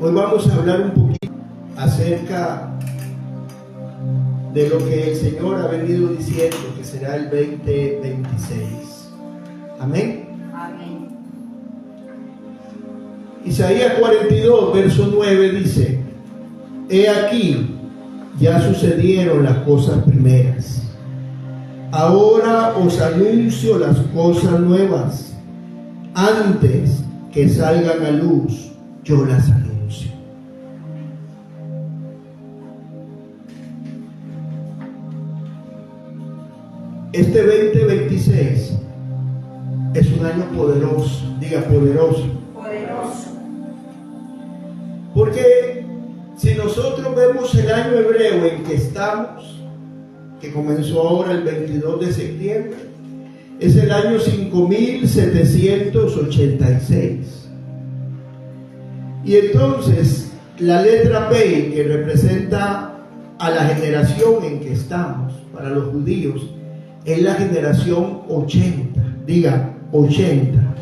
Hoy vamos a hablar un poquito acerca de lo que el Señor ha venido diciendo que será el 2026. Amén. Amén. Isaías 42, verso 9 dice: He aquí, ya sucedieron las cosas primeras. Ahora os anuncio las cosas nuevas. Antes que salgan a luz, yo las anuncio. Este 2026 es un año poderoso. Diga poderoso. Poderoso. Porque si nosotros vemos el año hebreo en que estamos, que comenzó ahora el 22 de septiembre, es el año 5786. Y entonces la letra P, que representa a la generación en que estamos, para los judíos, es la generación 80. Diga 80.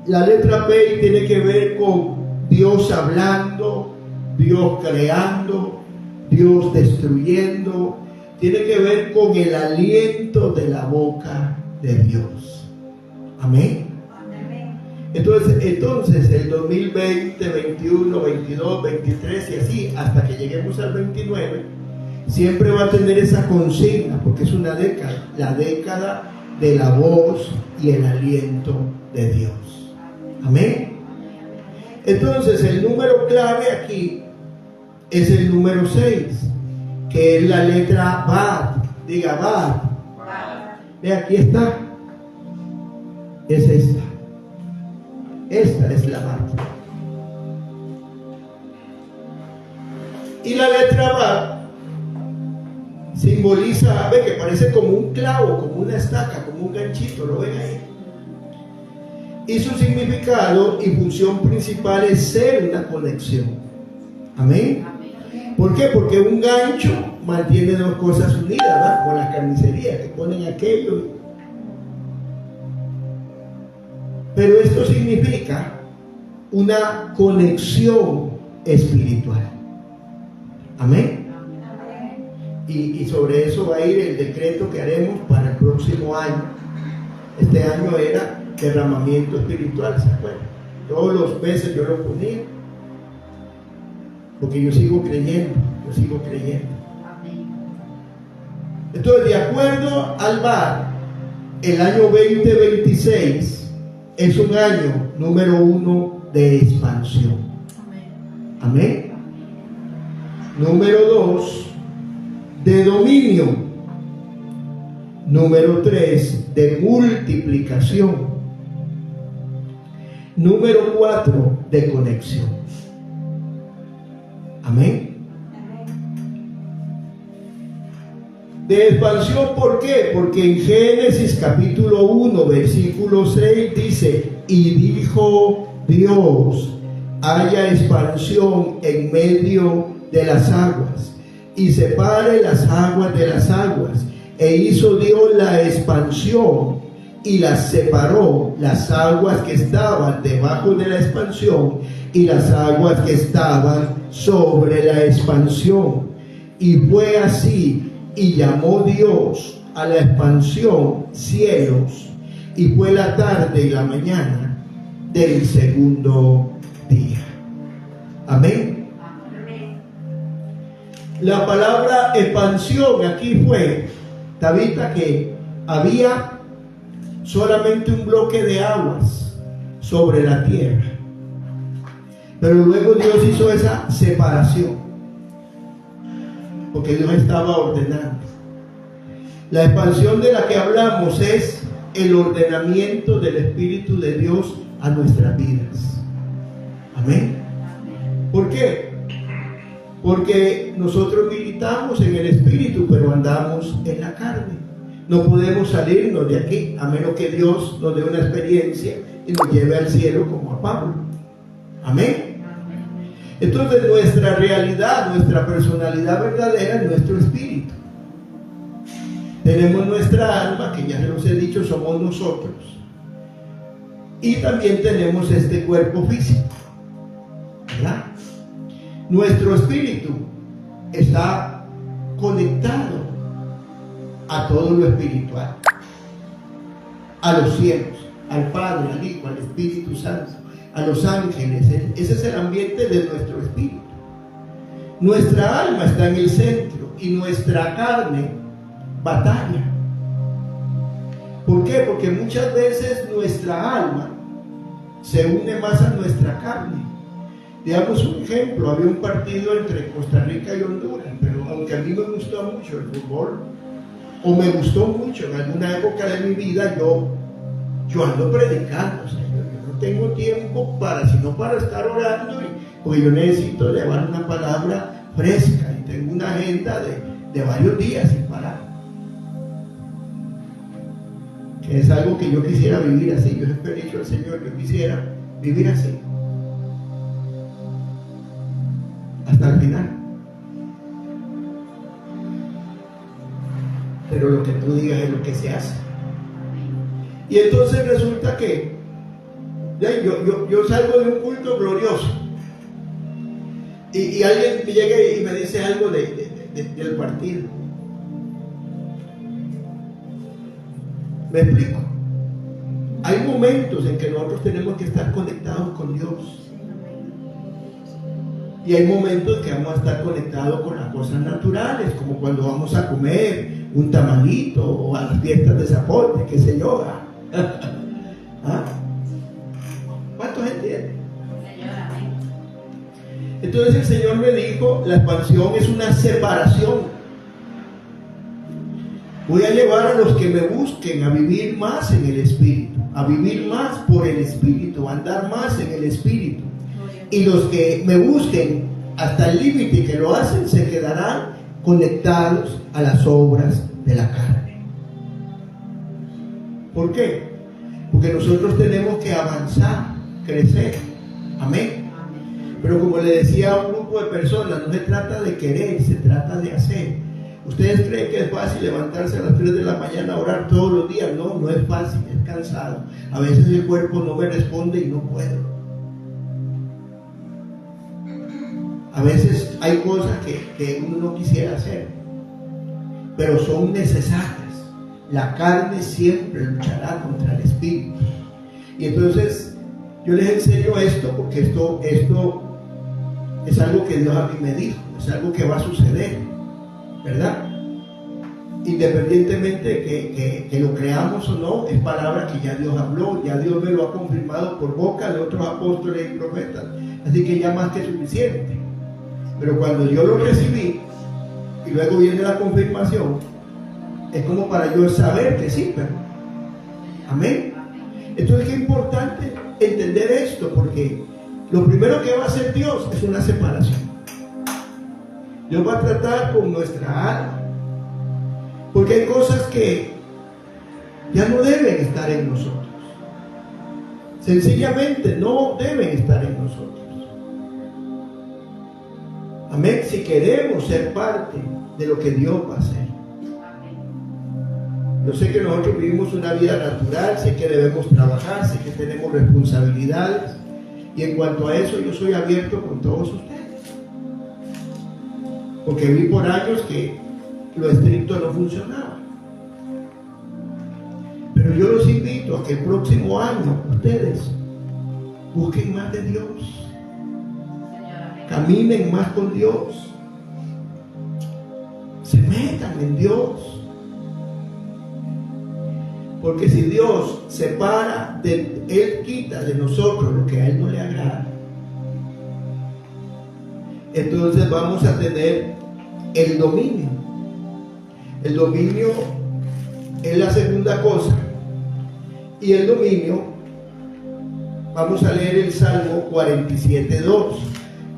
La letra P tiene que ver con Dios hablando, Dios creando, Dios destruyendo. Tiene que ver con el aliento de la boca de Dios. Amén. Entonces el 2020, 21, 22, 23 y así, hasta que lleguemos al 29, siempre va a tener esa consigna, porque es una década, la década de la voz y el aliento de Dios. Amén. Entonces el número clave aquí es el número 6, que es la letra Bad. Diga Bad. Ve, aquí está. Es esta. Esta es la Bad. Y la letra Bad simboliza, ve que parece como un clavo, como una estaca, como un ganchito, ¿lo ven ahí? Y su significado y función principal es ser una conexión. Amén. ¿Por qué? Porque un gancho mantiene dos cosas unidas, ¿verdad? Con la carnicería, que ponen aquello. Pero esto significa una conexión espiritual. Amén. Y sobre eso va a ir el decreto que haremos para el próximo año. Este año era derramamiento espiritual, ¿se acuerdan? Todos los meses yo lo ponía, porque yo sigo creyendo. Entonces, de acuerdo al VAR, el año 2026 es un año número 1 de expansión. Amén. Número 2, de dominio. Número 3, de multiplicación. Número 4, de conexión. Amén. De expansión, ¿por qué? Porque en Génesis capítulo 1, versículo 6 dice: y dijo Dios, haya expansión en medio de las aguas, y separe las aguas de las aguas. E hizo Dios la expansión y las separó, las aguas que estaban debajo de la expansión y las aguas que estaban sobre la expansión. Y fue así, y llamó Dios a la expansión cielos, y fue la tarde y la mañana del segundo día. Amén. La palabra expansión aquí fue, Tabita, que había solamente un bloque de aguas sobre la tierra, pero luego Dios hizo esa separación, porque Dios estaba ordenando. La expansión de la que hablamos es el ordenamiento del Espíritu de Dios a nuestras vidas. Amén. ¿Por qué? Porque nosotros militamos en el Espíritu, pero andamos en la carne. No podemos salirnos de aquí, a menos que Dios nos dé una experiencia y nos lleve al cielo como a Pablo. Amén. Entonces nuestra realidad, nuestra personalidad verdadera es nuestro espíritu. Tenemos nuestra alma, que ya se los he dicho, somos nosotros. Y también tenemos este cuerpo físico. ¿verdad? Nuestro espíritu está conectado a todo lo espiritual, a los cielos, al Padre, al Hijo, al Espíritu Santo, a los ángeles. Ese es el ambiente de nuestro espíritu. Nuestra alma está en el centro y nuestra carne batalla. ¿Por qué? Porque muchas veces nuestra alma se une más a nuestra carne. Digamos un ejemplo, había un partido entre Costa Rica y Honduras, pero aunque a mí me gustó mucho el fútbol, o me gustó mucho en alguna época de mi vida, yo ando predicando, o sea, yo no tengo tiempo sino para estar orando, porque yo necesito llevar una palabra fresca y tengo una agenda de varios días sin parar. Que es algo que yo quisiera vivir así. Yo siempre he dicho al Señor, yo quisiera vivir así hasta el final. Pero lo que tú digas es lo que se hace. Y entonces resulta que yo salgo de un culto glorioso y alguien me llega y me dice algo del partido. ¿Me explico? Hay momentos en que nosotros tenemos que estar conectados con Dios. Y hay momentos que vamos a estar conectados con las cosas naturales, como cuando vamos a comer un tamalito o a las fiestas de zapote, qué sé yo. ¿Ah? ¿Cuántos entienden? Entonces el Señor me dijo, la expansión es una separación. Voy a llevar a los que me busquen a vivir más en el Espíritu, a vivir más por el Espíritu, a andar más en el Espíritu. Y los que me busquen hasta el límite que lo hacen, se quedarán conectados a las obras de la carne. ¿Por qué? Porque nosotros tenemos que avanzar, crecer. Amén. Pero como le decía a un grupo de personas, no se trata de querer, se trata de hacer. ¿Ustedes creen que es fácil levantarse a las 3 de la mañana a orar todos los días? No, no es fácil, es cansado. A veces el cuerpo no me responde y no puedo. A veces hay cosas que uno no quisiera hacer, pero son necesarias. La carne siempre luchará contra el espíritu. Y entonces yo les enseño esto porque esto es algo que Dios a mí me dijo, es algo que va a suceder, ¿verdad? Independientemente que lo creamos o no, es palabra que ya Dios habló, ya Dios me lo ha confirmado por boca de otros apóstoles y profetas, así que ya más que suficiente. Pero cuando yo lo recibí y luego viene la confirmación, es como para yo saber que sí, pero amén. Entonces es importante entender esto, porque lo primero que va a hacer Dios es una separación. Dios va a tratar con nuestra alma, porque hay cosas que ya no deben estar en nosotros. Sencillamente no deben estar en nosotros. Amén. Si queremos ser parte de lo que Dios va a hacer. Yo sé que nosotros vivimos una vida natural, sé que debemos trabajar, sé que tenemos responsabilidades, y en cuanto a eso yo soy abierto con todos ustedes, porque vi por años que lo estricto no funcionaba. Pero yo los invito a que el próximo año ustedes busquen más de Dios, caminen más con Dios, se metan en Dios. Porque si Dios separa, Él quita de nosotros lo que a Él no le agrada. Entonces vamos a tener el dominio. El dominio es la segunda cosa. Y el dominio, vamos a leer el Salmo 47:2.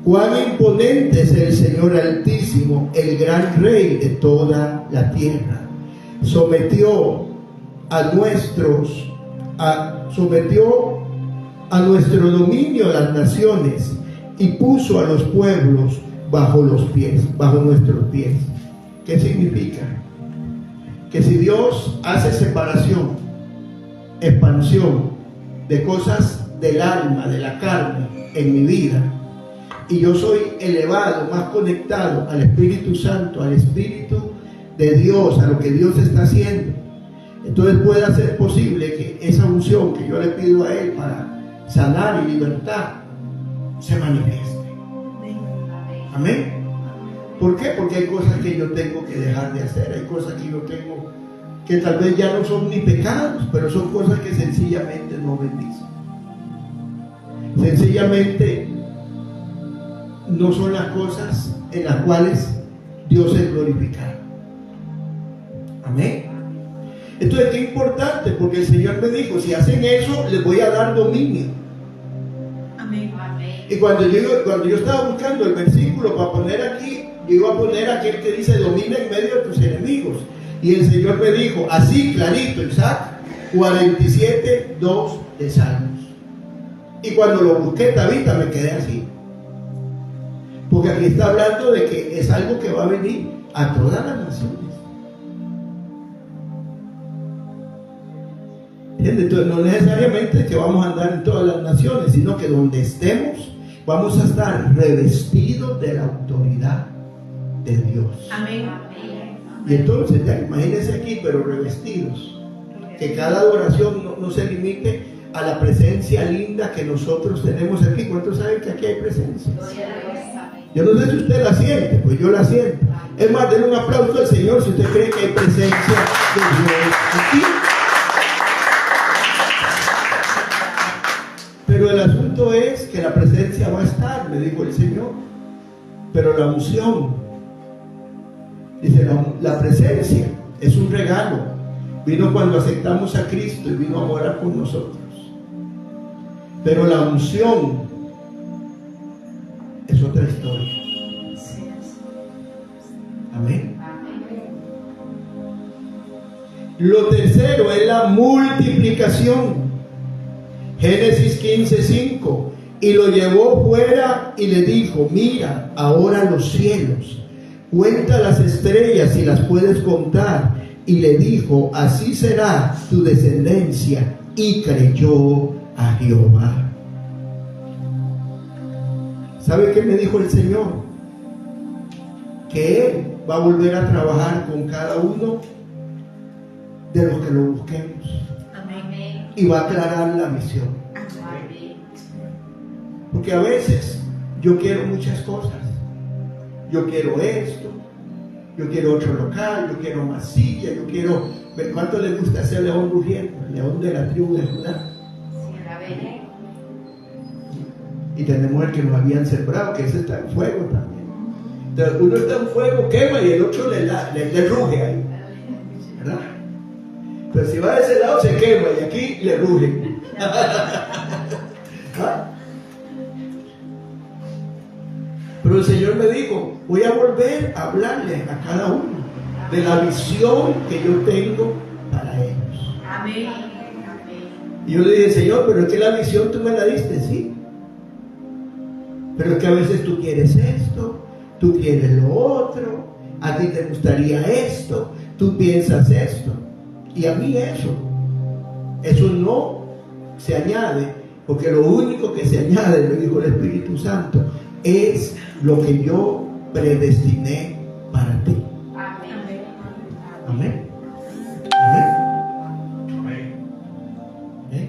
Cuán imponente es el Señor Altísimo, el gran Rey de toda la tierra. Sometió a nuestro dominio las naciones y puso a los pueblos bajo nuestros pies. ¿Qué significa? Que si Dios hace separación, expansión de cosas del alma, de la carne en mi vida, y yo soy elevado, más conectado al Espíritu Santo, al Espíritu de Dios, a lo que Dios está haciendo, entonces puede ser posible que esa unción que yo le pido a Él para sanar y libertar se manifieste. Amén. ¿Por qué? Porque hay cosas que yo tengo que dejar de hacer, hay cosas que yo tengo que tal vez ya no son ni pecados, pero son cosas que sencillamente no bendicen. Sencillamente no son las cosas en las cuales Dios es glorificado. Amén. Entonces, qué importante, porque el Señor me dijo, si hacen eso, les voy a dar dominio. Amén. Y cuando yo estaba buscando el versículo para poner aquí, yo iba a poner aquel que dice, domina en medio de tus enemigos. Y el Señor me dijo, así clarito, Isaac 47:2 de Salmos. Y cuando lo busqué, Tabita, me quedé así. Porque aquí está hablando de que es algo que va a venir a todas las naciones. Entonces, no necesariamente que vamos a andar en todas las naciones, sino que donde estemos, vamos a estar revestidos de la autoridad de Dios. Amén. Y entonces, ya imagínense aquí, pero revestidos. Que cada adoración no se limite a la presencia linda que nosotros tenemos aquí. ¿Cuántos saben que aquí hay presencia? Yo no sé si usted la siente, pues yo la siento. Es más, denle un aplauso al Señor si usted cree que hay presencia de Dios aquí. Pero el asunto es que la presencia va a estar, me dijo el Señor. Pero la unción, dice, la presencia es un regalo. Vino cuando aceptamos a Cristo y vino a morar con nosotros. Pero la unción es otra historia. Amén. Lo tercero es la multiplicación. Génesis 15:5. Y lo llevó fuera y le dijo, mira ahora los cielos, cuenta las estrellas si las puedes contar. Y le dijo, así será tu descendencia. Y creyó a Jehová. ¿Sabe qué me dijo el Señor? Que Él va a volver a trabajar con cada uno de los que lo busquemos. Amén. Y va a aclarar la misión. Amén. Porque a veces yo quiero muchas cosas. Yo quiero esto, yo quiero otro local, yo quiero más silla, yo quiero... ¿Cuánto le gusta ese león rugiendo? El león de la tribu de Judá. Y tenemos el que nos habían sembrado, que ese está en fuego también. Entonces uno está en fuego, quema, y el otro le ruge ahí, ¿verdad? Pero si va de ese lado se quema y aquí le ruge. ¿Ah? Pero el Señor me dijo, voy a volver a hablarle a cada uno de la visión que yo tengo para ellos. Amén. Y yo le dije, Señor, pero es que la visión tú me la diste, sí. Pero es que a veces tú quieres esto, tú quieres lo otro, a ti te gustaría esto, tú piensas esto. Y a mí eso no se añade, porque lo único que se añade, me dijo el Espíritu Santo, es lo que yo predestiné para ti. Amén. Amén. Amén.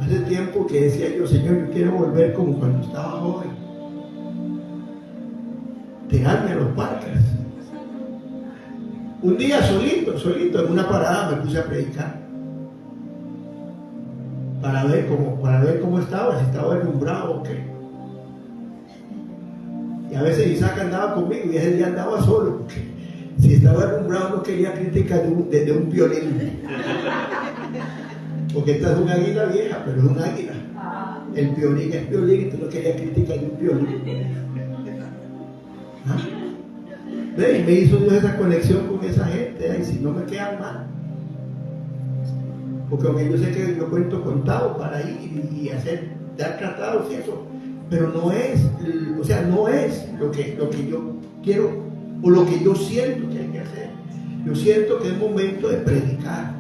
Hace tiempo que decía yo, Señor, yo quiero volver como cuando estaba joven. Tirarme a los parques. Un día solito, en una parada me puse a predicar. Para ver cómo estaba, si estaba alumbrado o qué. Y a veces Isaac andaba conmigo y ese día andaba solo, porque si estaba alumbrado no quería crítica de un violín. Porque esta es una águila vieja, pero es un águila. El violín es violín y tú no querías crítica de un violín. ¿Ah? ¿Ve? Y me hizo Dios esa conexión con esa gente, y si no me quedan mal. Porque aunque yo sé que yo cuento contado para ir y dar tratados y eso, pero no es lo que yo quiero o lo que yo siento que hay que hacer. Yo siento que es momento de predicar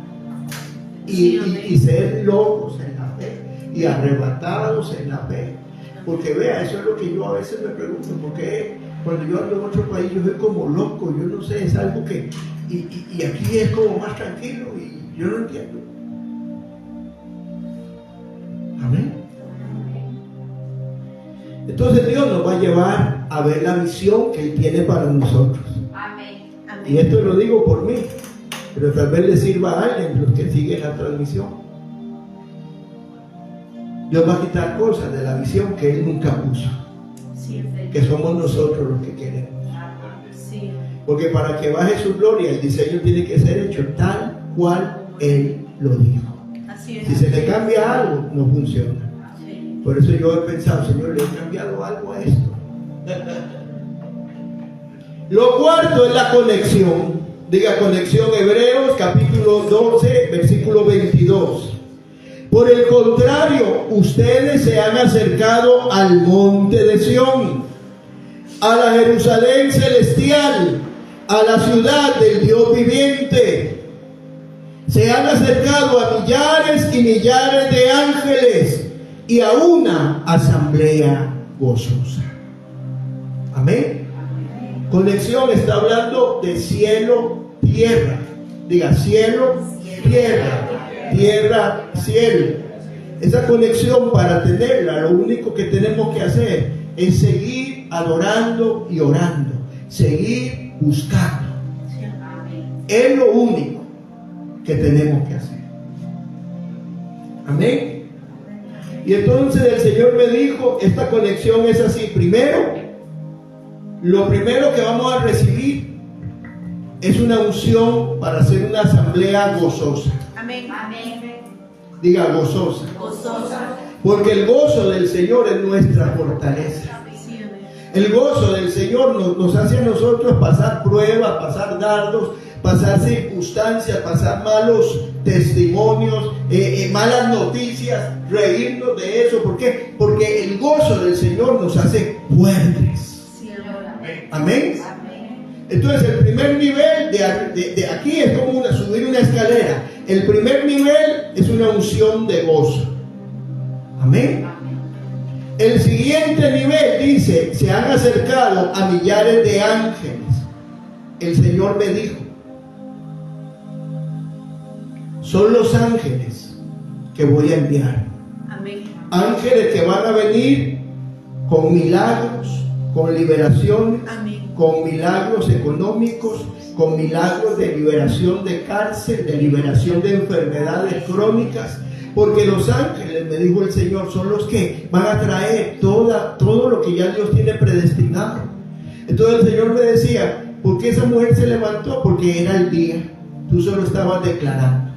y ser locos en la fe y arrebatados en la fe. Porque vea, eso es lo que yo a veces me pregunto, porque cuando yo ando en otro país yo soy como loco, yo no sé, es algo que, y aquí es como más tranquilo y yo no entiendo. Amén. Entonces Dios nos va a llevar a ver la visión que Él tiene para nosotros. Amén. Y esto lo digo por mí, pero tal vez le sirva a alguien, los que siguen la transmisión. Dios va a quitar cosas de la visión que Él nunca puso, que somos nosotros los que queremos. Porque para que baje su gloria, el diseño tiene que ser hecho tal cual Él lo dijo. Si se le cambia algo, no funciona. Por eso yo he pensado, Señor, le he cambiado algo a esto. Lo cuarto es la conexión. Diga conexión, Hebreos capítulo 12, versículo 22. Por el contrario, ustedes se han acercado al monte de Sión, a la Jerusalén celestial, a la ciudad del Dios viviente. Se han acercado a millares y millares de ángeles y a una asamblea gozosa. Amén. Conexión está hablando de cielo, tierra. Diga cielo, tierra. Tierra, cielo. Esa conexión, para tenerla, lo único que tenemos que hacer es seguir adorando y orando, seguir buscando. Es lo único que tenemos que hacer. Amén. Y entonces el Señor me dijo, esta conexión es así. Primero, lo primero que vamos a recibir es una unción para hacer una asamblea gozosa. Amén. Diga gozosa. Gozosa. Porque el gozo del Señor es nuestra fortaleza. El gozo del Señor nos hace a nosotros pasar pruebas, pasar dardos, pasar circunstancias, pasar malos testimonios, malas noticias, reírnos de eso. ¿Por qué? Porque el gozo del Señor nos hace fuertes. Amén. Entonces el primer nivel de aquí es como subir una escalera. El primer nivel es una unción de gozo. Amén. El siguiente nivel dice, se han acercado a millares de ángeles. El Señor me dijo, son los ángeles que voy a enviar. Amén. Ángeles que van a venir con milagros, con liberación. Amén. Con milagros económicos, con milagros de liberación de cárcel, de liberación de enfermedades crónicas, porque los ángeles, me dijo el Señor, son los que van a traer todo lo que ya Dios tiene predestinado. Entonces el Señor me decía, ¿por qué esa mujer se levantó? Porque era el día, tú solo estabas declarando.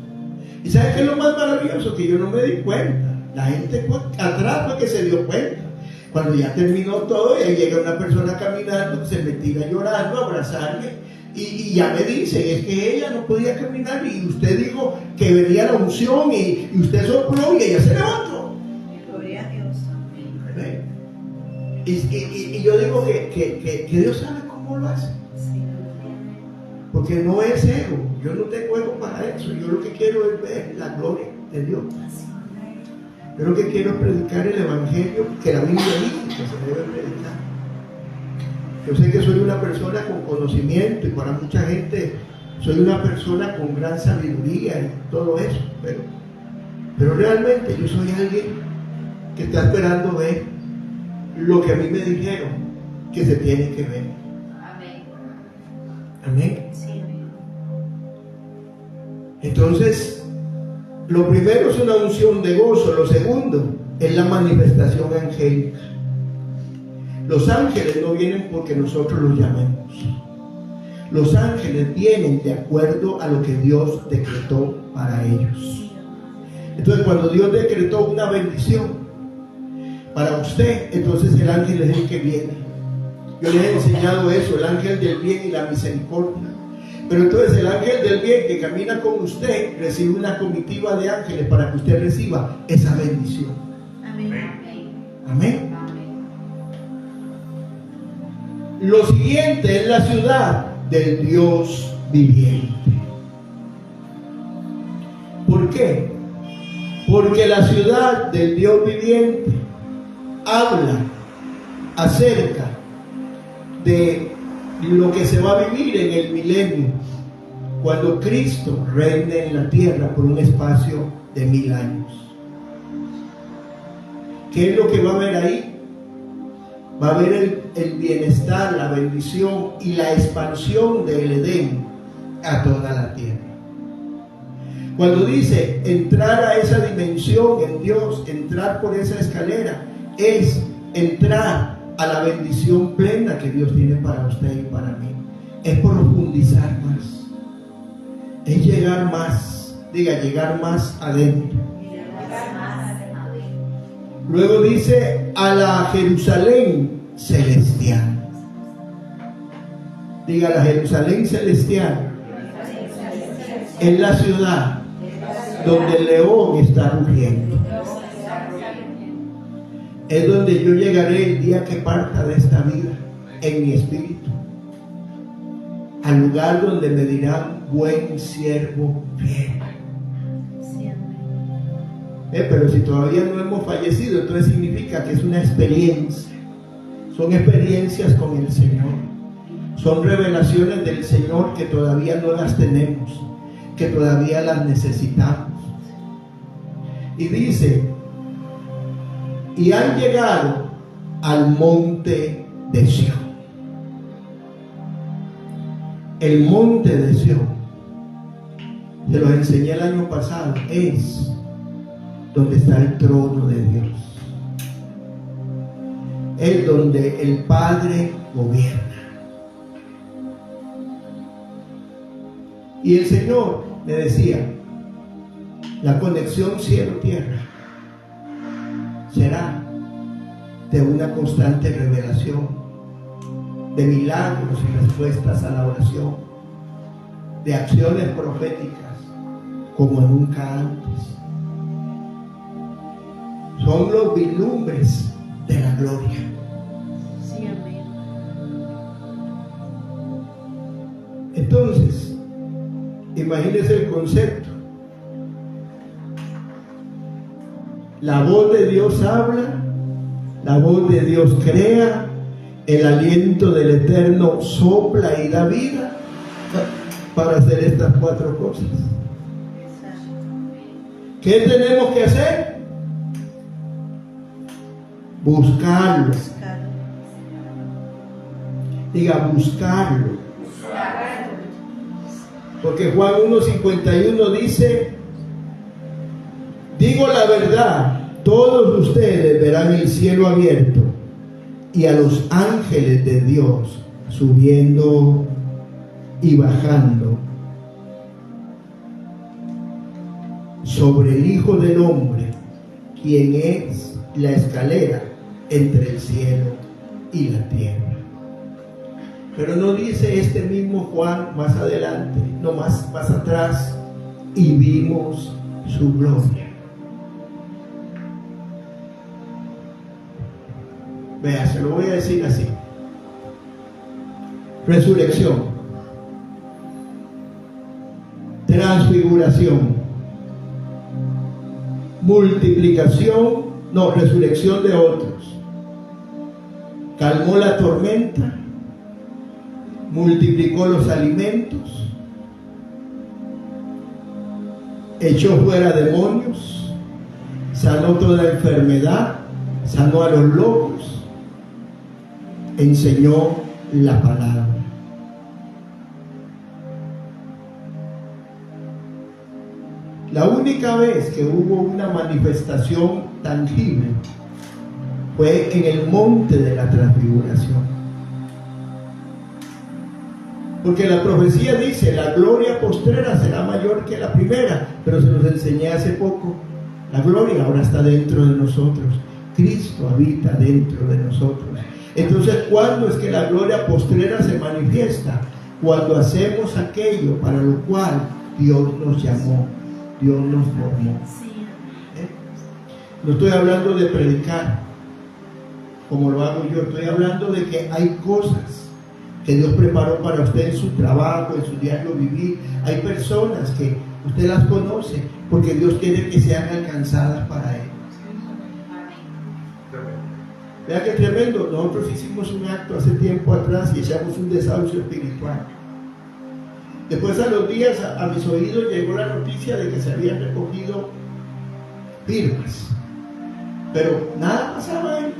¿Y sabes qué es lo más maravilloso? Que yo no me di cuenta, la gente atrás fue que se dio cuenta. Cuando ya terminó todo, y ahí llega una persona caminando, se me tira llorando, a abrazarme, y ya me dice, es que ella no podía caminar, y usted dijo que venía la unción, y usted sopló, y ella se levantó. Gloria a Dios. Amén. Y yo digo que Dios sabe cómo lo hace. Porque no es ego, yo no tengo ego para eso, yo lo que quiero es ver la gloria de Dios. Yo lo que quiero es predicar el evangelio que la Biblia dice que se debe predicar. Yo sé que soy una persona con conocimiento y para mucha gente soy una persona con gran sabiduría y todo eso, pero realmente yo soy alguien que está esperando ver lo que a mí me dijeron que se tiene que ver. Amén. Amén. Sí. Entonces, lo primero es una unción de gozo, lo segundo es la manifestación angélica. Los ángeles no vienen porque nosotros los llamemos. Los ángeles vienen de acuerdo a lo que Dios decretó para ellos. Entonces, cuando Dios decretó una bendición para usted, entonces el ángel es el que viene. Yo les he enseñado eso, el ángel del bien y la misericordia. Pero entonces el ángel del bien que camina con usted recibe una comitiva de ángeles para que usted reciba esa bendición. Amén. Amén. Lo siguiente es la ciudad del Dios viviente. ¿Por qué? Porque la ciudad del Dios viviente habla acerca de lo que se va a vivir en el milenio, cuando Cristo reine en la tierra por un espacio de 1000 años. ¿Qué es lo que va a haber ahí? Va a haber el bienestar, la bendición y la expansión del Edén a toda la tierra. Cuando dice entrar a esa dimensión en Dios, entrar por esa escalera, es entrar a la bendición plena que Dios tiene para usted y para mí. Es profundizar más, es llegar más, llegar más adentro. Luego dice a la Jerusalén celestial. Diga, la Jerusalén celestial es la ciudad donde el león está rugiendo. Es donde yo llegaré el día que parta de esta vida, en mi espíritu, al lugar donde me dirán: buen siervo fiel. Pero si todavía no hemos fallecido, entonces significa que es una experiencia. Son experiencias con el Señor. Son revelaciones del Señor que todavía no las tenemos, que todavía las necesitamos. Y dice: y han llegado al monte de Sión. El monte de Sión, se los enseñé el año pasado, es donde está el trono de Dios. Es donde el Padre gobierna. Y el Señor me decía: la conexión cielo-tierra será de una constante revelación, de milagros y respuestas a la oración, de acciones proféticas como nunca antes. Son los vislumbres de la gloria. Sí, amén. Entonces, imagínense el concepto. La voz de Dios habla, la voz de Dios crea, el aliento del Eterno sopla y da vida para hacer estas 4 cosas. ¿Qué tenemos que hacer? Buscarlo. Diga, buscarlo. Porque Juan 1:51 dice: digo la verdad, todos ustedes verán el cielo abierto y a los ángeles de Dios subiendo y bajando sobre el Hijo del Hombre, quien es la escalera entre el cielo y la tierra. Pero no dice este mismo Juan más adelante, no más atrás: y vimos su gloria. Vea, se lo voy a decir así: resurrección, transfiguración, multiplicación, resurrección de otros, calmó la tormenta, multiplicó los alimentos, echó fuera demonios, sanó toda enfermedad, sanó a los locos, enseñó la palabra. La única vez que hubo una manifestación tangible fue en el monte de la transfiguración. Porque la profecía dice: la gloria postrera será mayor que la primera. Pero se los enseñé hace poco. La gloria ahora está dentro de nosotros. Cristo habita dentro de nosotros. Entonces, ¿cuándo es que la gloria postrera se manifiesta? Cuando hacemos aquello para lo cual Dios nos llamó, Dios nos formó. No estoy hablando de predicar como lo hago yo. Estoy hablando de que hay cosas que Dios preparó para usted en su trabajo, en su diario vivir. Hay personas que Usted las conoce porque Dios quiere que sean alcanzadas para Él. Vea que tremendo. Nosotros hicimos un acto hace tiempo atrás y echamos un desahucio espiritual. Después, a los días, a mis oídos llegó la noticia de que se habían recogido firmas, pero nada pasaba ahí.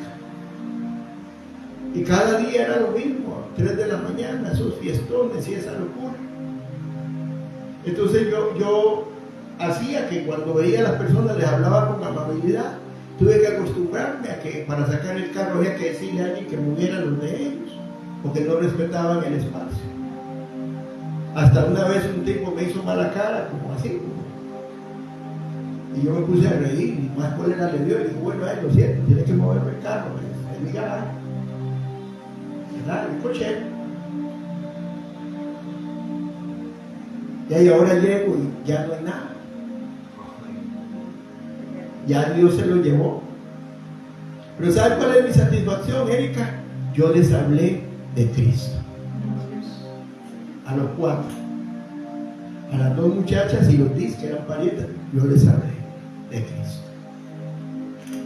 Y cada día era lo mismo, 3 de la mañana, esos fiestones y esa locura. Entonces yo hacía que cuando veía a las personas les hablaba con amabilidad. Tuve que acostumbrarme a que para sacar el carro había que decirle a alguien que moviera los de ellos, porque no respetaban el espacio. Hasta una vez un tipo me hizo mala cara, como así, y yo me puse a reír, y más cólera le dio, y dije, bueno, lo siento, tiene que moverme el carro, es mi garaje, ¿verdad? El cochero. Y ahí ahora llego y ya no hay nada. Ya Dios se lo llevó. Pero ¿sabe cuál es mi satisfacción, Erika? Yo les hablé de Cristo. A los 4. A las 2 muchachas y los 10 que eran parientes, yo les hablé de Cristo.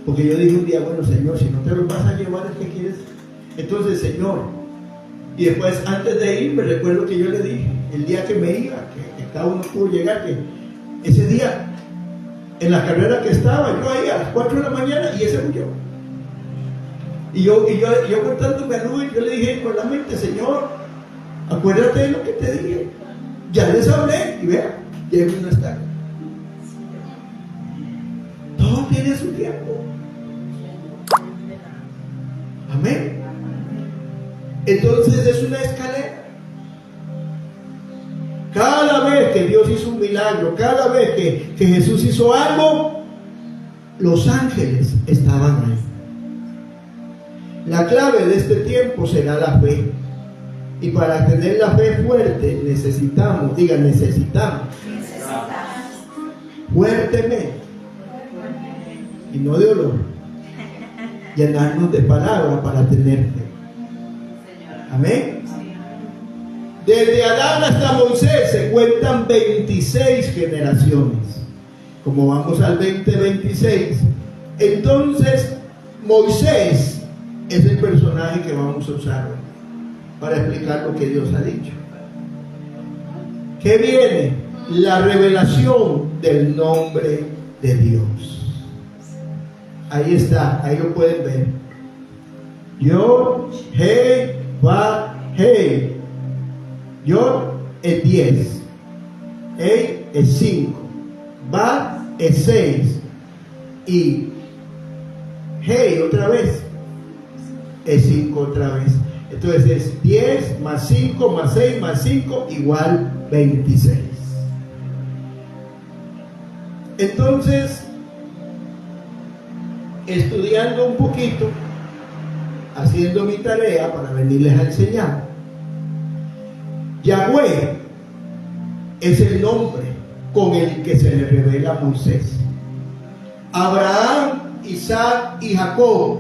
Porque yo dije un día, bueno, Señor, si no te los vas a llevar, es que quieres. Entonces, Señor, y después, antes de ir, me recuerdo que yo le dije, el día que me iba, que cada uno pudo llegar, que ese día, en la carrera que estaba, yo ahí a las 4 de la mañana, y ese murió. Y yo cortándome a Luis, yo le dije con la mente, Señor, acuérdate de lo que te dije. Ya les hablé, y vea, ya no está. Todo tiene su tiempo. Amén. Entonces es una escalera. Cada vez que Dios hizo un milagro, cada vez que Jesús hizo algo, los ángeles estaban ahí. La clave de este tiempo será la fe. Y para tener la fe fuerte necesitamos fuertemente, y no de olor, llenarnos de palabra para tener fe. Amén. Desde Adán hasta Moisés se cuentan 26 generaciones. Como vamos al 2026, entonces Moisés es el personaje que vamos a usar hoy para explicar lo que Dios ha dicho. ¿Qué viene? La revelación del nombre de Dios. Ahí está, ahí lo pueden ver. Yod, He, Va, He. Yod es 10, He es 5, Va es 6 y He otra vez es 5 otra vez. Entonces es 10 más 5 más 6 más 5 igual 26. Entonces, estudiando un poquito, haciendo mi tarea para venirles a enseñar, Yahweh es el nombre con el que se le revela a Moisés. Abraham, Isaac y Jacob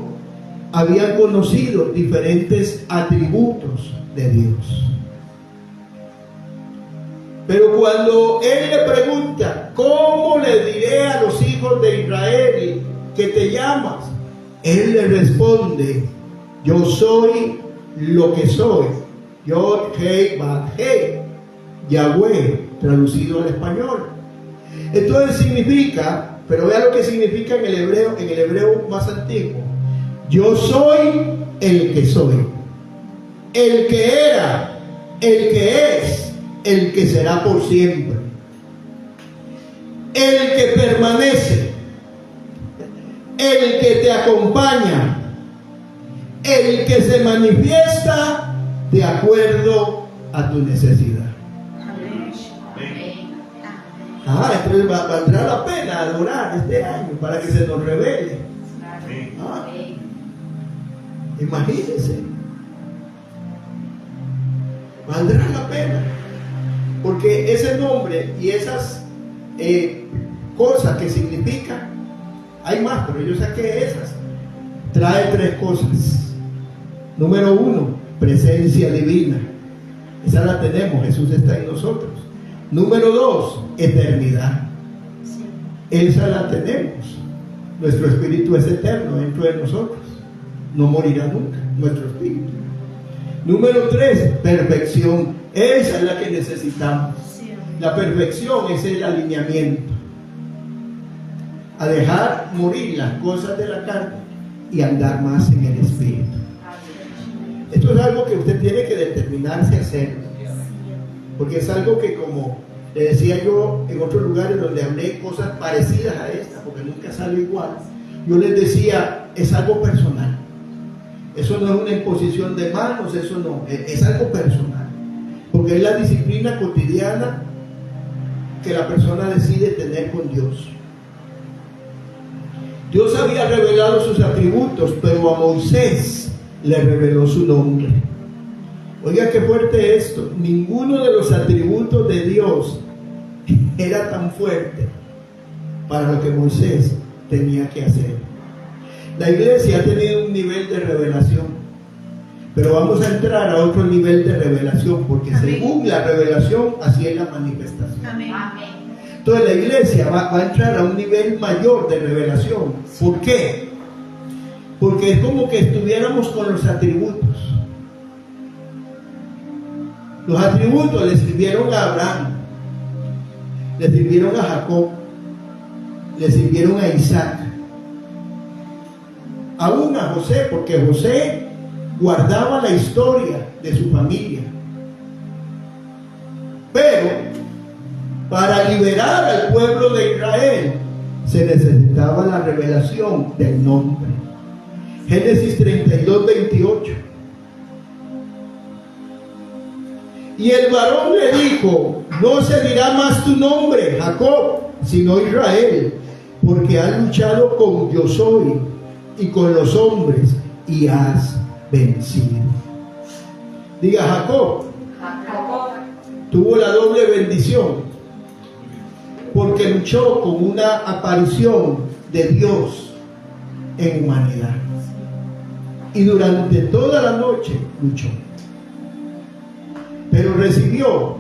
habían conocido diferentes atributos de Dios. Pero cuando él le pregunta, ¿cómo le diré a los hijos de Israel que te llamas? Él le responde, yo soy lo que soy. Yod, He, Va, He. Yahweh, traducido al español. Entonces significa, pero vea lo que significa en el hebreo más antiguo. Yo soy el que soy, el que era, el que es, el que será por siempre, el que permanece, el que te acompaña, el que se manifiesta de acuerdo a tu necesidad. Entonces valdrá la pena adorar este año para que se nos revele. Imagínense, valdrá la pena, porque ese nombre y esas cosas que significan, hay más, pero yo saqué esas, trae 3 cosas. Número 1, presencia divina, esa la tenemos, Jesús está en nosotros. Número 2, eternidad. Sí. Esa la tenemos. Nuestro espíritu es eterno dentro de nosotros. No morirá nunca nuestro espíritu. Número 3, perfección. Esa es la que necesitamos. Sí, amén. La perfección es el alineamiento. A dejar morir las cosas de la carne y andar más en el espíritu. Esto es algo que usted tiene que determinarse a hacer. Porque es algo que, como le decía yo en otros lugares donde hablé cosas parecidas a esta, porque nunca sale igual, yo les decía, es algo personal. Eso no es una imposición de manos, eso no, es algo personal. Porque es la disciplina cotidiana que la persona decide tener con Dios. Dios había revelado sus atributos, pero a Moisés le reveló su nombre. Oiga, qué fuerte esto. Ninguno de los atributos de Dios era tan fuerte para lo que Moisés tenía que hacer. La iglesia ha tenido un nivel de revelación, pero vamos a entrar a otro nivel de revelación, porque Amén. según la revelación, así es la manifestación. Amén. Entonces la iglesia va a entrar a un nivel mayor de revelación. ¿Por qué? Porque es como que estuviéramos con los atributos. Los atributos le sirvieron a Abraham, le sirvieron a Jacob, le sirvieron a Isaac, aún a José, porque José guardaba la historia de su familia. Pero para liberar al pueblo de Israel se necesitaba la revelación del nombre. Génesis 32, 28. Y el varón le dijo: no se dirá más tu nombre, Jacob, sino Israel, porque has luchado con Yo Soy y con los hombres y has vencido. Diga, Jacob tuvo la doble bendición, porque luchó con una aparición de Dios en humanidad. Y durante toda la noche luchó. Pero recibió.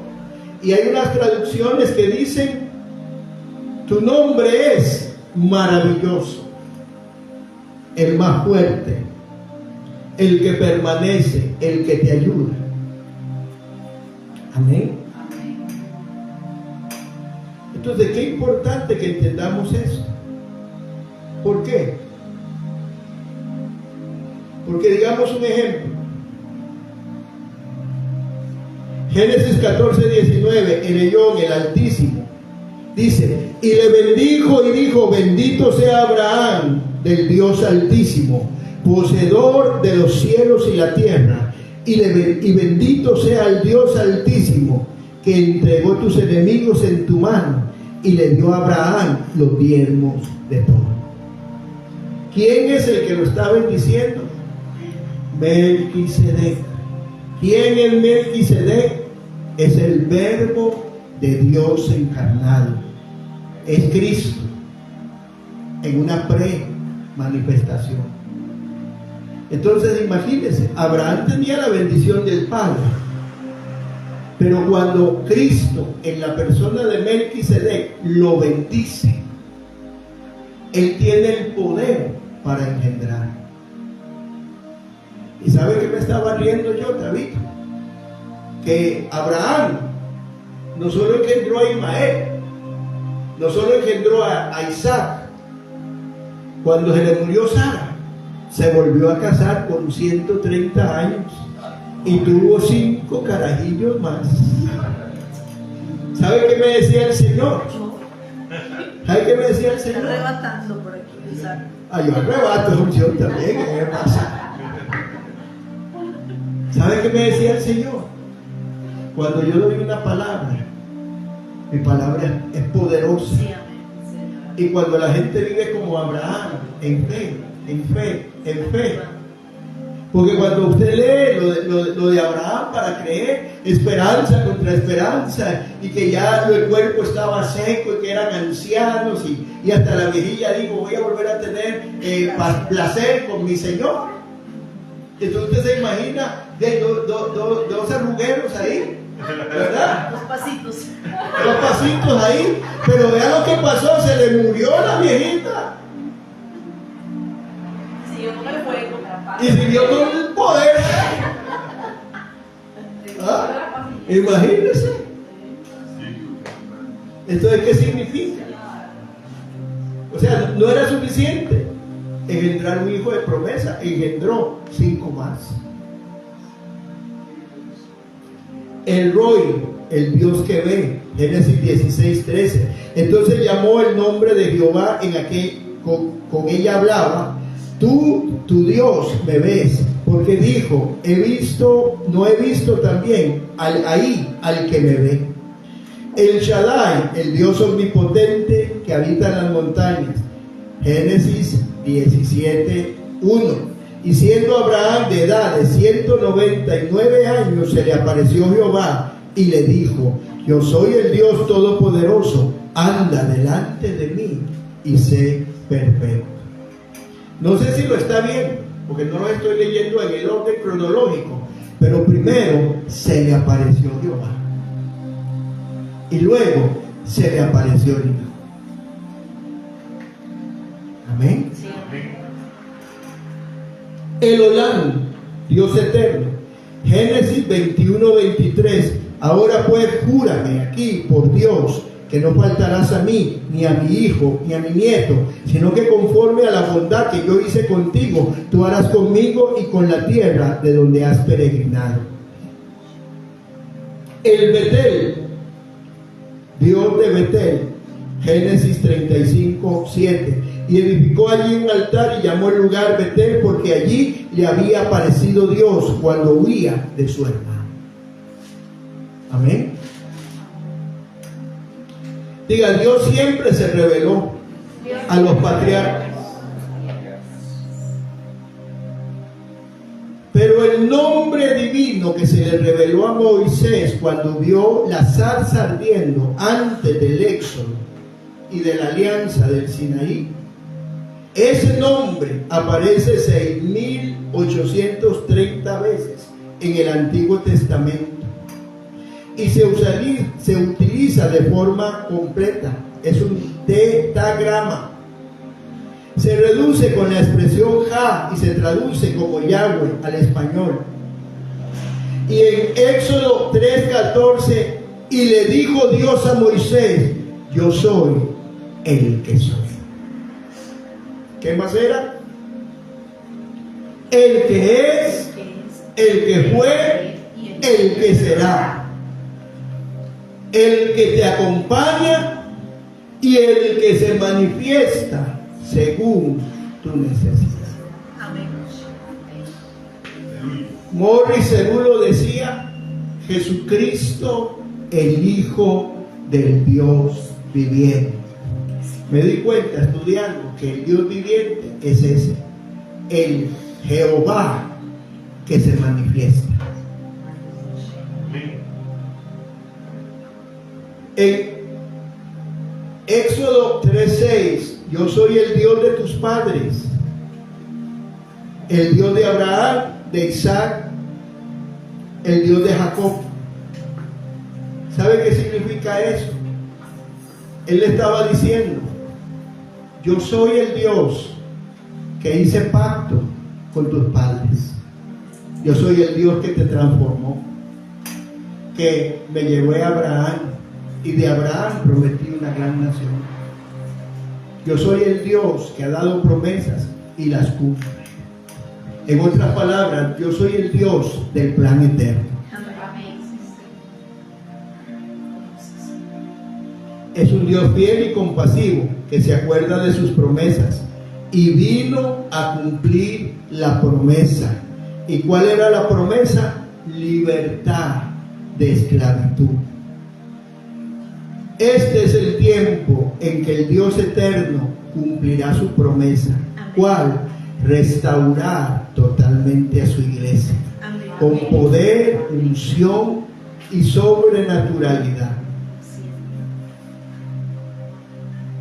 Y hay unas traducciones que dicen: tu nombre es maravilloso, el más fuerte, el que permanece, el que te ayuda. Amén. Entonces, qué importante que entendamos esto. ¿Por qué? Porque digamos un ejemplo. Génesis 14, 19, el Elón, el Altísimo, dice: y le bendijo y dijo: bendito sea Abraham del Dios Altísimo, poseedor de los cielos y la tierra, y bendito sea el Dios Altísimo, que entregó tus enemigos en tu mano, y le dio a Abraham los diezmos de todo. ¿Quién es el que lo está bendiciendo? Melquisedec. ¿Quién es Melquisedec? Es el verbo de Dios encarnado. Es Cristo en una pre-manifestación. Entonces imagínense, Abraham tenía la bendición del Padre, pero cuando Cristo en la persona de Melquisedec lo bendice, Él tiene el poder para engendrar. ¿Y sabe qué me estaba riendo yo, David? Que Abraham no solo engendró a Ismael, no solo engendró a Isaac. Cuando se le murió Sara, se volvió a casar con 130 años y tuvo 5 carajillos más. ¿Sabe qué me decía el Señor? ¿Sabe qué me decía el Señor? Arrebatando por aquí, Isaac. Yo arrebato función también, ¿qué me pasa? ¿Sabe qué me decía el Señor? Cuando yo doy una palabra, mi palabra es poderosa. Sí, amén. Y cuando la gente vive como Abraham, en fe, en fe, en fe. Porque cuando usted lee lo de Abraham, para creer, esperanza contra esperanza, y que ya el cuerpo estaba seco y que eran ancianos, y hasta la viejilla dijo: voy a volver a tener placer con mi Señor. Entonces usted se imagina de dos arrugueros ahí, ¿verdad? Dos pasitos. Dos pasitos ahí, pero vea lo que pasó, se le murió la viejita Siguió con el fuego. y siguió con el poder. ¿Ah? Imagínense. Entonces, ¿qué significa? O sea, no era suficiente engendrar un hijo de promesa, engendró 5 más. El Roy, el Dios que ve, Génesis 16:13. Entonces llamó el nombre de Jehová en aquel, con ella hablaba, tú, tu Dios, me ves, porque dijo, no he visto también al que me ve. El Shaddai, el Dios omnipotente que habita en las montañas, Génesis 17:1. Y siendo Abraham de edad de 199 años, se le apareció Jehová y le dijo, yo soy el Dios todopoderoso, anda delante de mí y sé perfecto. No sé si lo está viendo, porque no lo estoy leyendo en el orden cronológico, pero primero se le apareció Jehová y luego se le apareció el Hijo. Amén. Sí. El Olam, Dios eterno, Génesis 21:23. Ahora pues júrame aquí por Dios que no faltarás a mí, ni a mi hijo, ni a mi nieto, sino que conforme a la bondad que yo hice contigo, tú harás conmigo y con la tierra de donde has peregrinado. El Betel, Dios de Betel, Génesis 35:7. Y edificó allí un altar y llamó el lugar Betel, porque allí le había aparecido Dios cuando huía de su hermano. Amén. Diga, Dios siempre se reveló a los patriarcas. Pero el nombre divino que se le reveló a Moisés cuando vio la zarza ardiendo antes del éxodo y de la alianza del Sinaí, ese nombre aparece 6.830 veces en el Antiguo Testamento y se utiliza de forma completa. Es un tetagrama. Se reduce con la expresión Ja y se traduce como Yahweh al español. Y en Éxodo 3:14, y le dijo Dios a Moisés, yo soy el que soy. ¿Qué más era? El que es, el que fue, el que será, el que te acompaña y el que se manifiesta según tu necesidad. Amén. Morris Cerulo decía, Jesucristo, el Hijo del Dios viviente. Me di cuenta estudiando que el Dios viviente es ese, el Jehová que se manifiesta. En Éxodo 3:6, yo soy el Dios de tus padres, el Dios de Abraham, de Isaac, el Dios de Jacob. ¿Sabe qué significa eso? Él le estaba diciendo, yo soy el Dios que hice pacto con tus padres. Yo soy el Dios que te transformó, que me llevé a Abraham y de Abraham prometí una gran nación. Yo soy el Dios que ha dado promesas y las cumple. En otras palabras, yo soy el Dios del plan eterno. Es un Dios fiel y compasivo que se acuerda de sus promesas y vino a cumplir la promesa. ¿Y cuál era la promesa? Libertad de esclavitud. Este es el tiempo en que el Dios eterno cumplirá su promesa. ¿Cuál? Restaurar totalmente a su iglesia con poder, unción y sobrenaturalidad.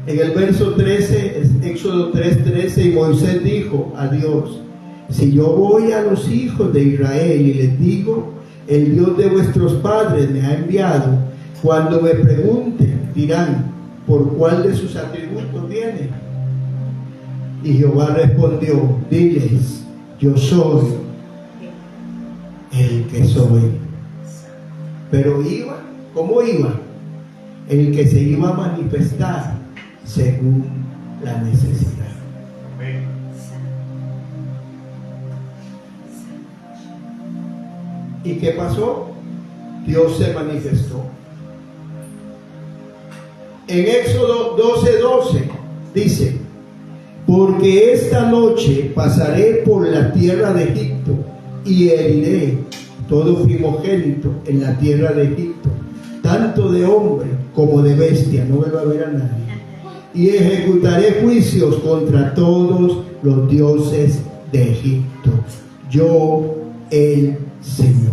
En el verso 13, Éxodo 3:13, y Moisés dijo a Dios, si yo voy a los hijos de Israel y les digo, el Dios de vuestros padres me ha enviado. Cuando me pregunten, dirán, ¿por cuál de sus atributos viene? Y Jehová respondió, diles, yo soy el que soy. Pero iba, ¿cómo iba? El que se iba a manifestar según la necesidad. ¿Y qué pasó? Dios se manifestó. En Éxodo 12:12 dice, porque esta noche pasaré por la tierra de Egipto y heriré todo primogénito en la tierra de Egipto, tanto de hombre como de bestia, no me va a ver a nadie, y ejecutaré juicios contra todos los dioses de Egipto, yo el Señor.